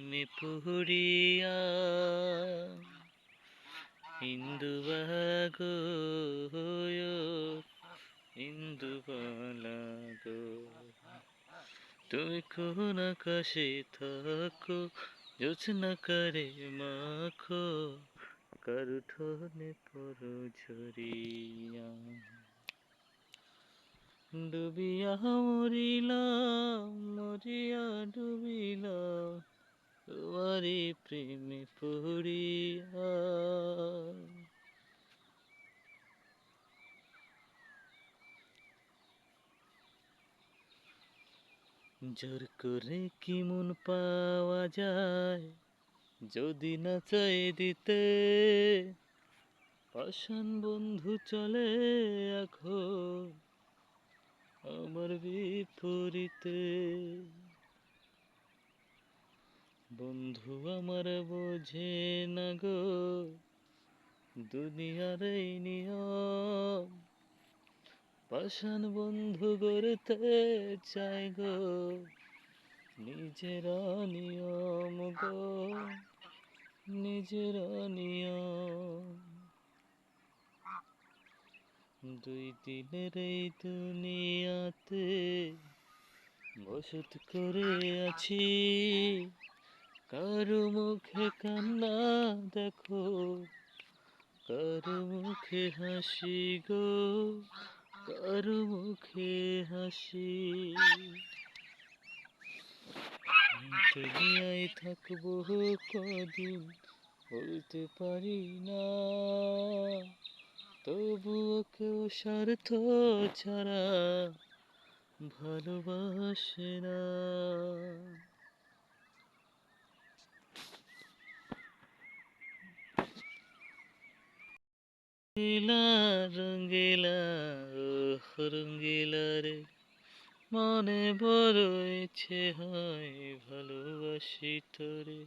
মে পুরিয়া ইন্দুবাগো ইন্দুবালা গো, তুমি কোন আকাশে থাকো, জোছনা করে মাখো, কারুঠনে পরো ঝরিয়া। ডুবিয়া মরিলাম, মরিয়া ডুবিলাম, তোমারি প্রেমে পড়িয়া। জোর করে কি মন পাওয়া যায়, যদি না চাই দিতে, পাষাণ বন্ধু চলে এখন আমার বিপরীতে। বন্ধু আমার বোঝে না গো দুনিয়ার এই নিয়ম, পাষাণ বন্ধু গড়তে চায় গো নিজেরা নিয়ম গো, নিজেরা নিয়ম। দুই দিনের এই দুনিয়াতে বসত করে আছি, কারো মুখে কান্না দেখো, কারো মুখে হাসি গো, কারো মুখে হাসি। দুনিয়ায় থাকবো কদিন বলতে পারি না, তবুও কেউ স্বার্থ ছাড়া ভালোবাসে না। রঙ্গিলা রঙ্গিলা ও রঙ্গিলা রে, মনে বড় ইচ্ছে হয় ভালোবাসি তোরে।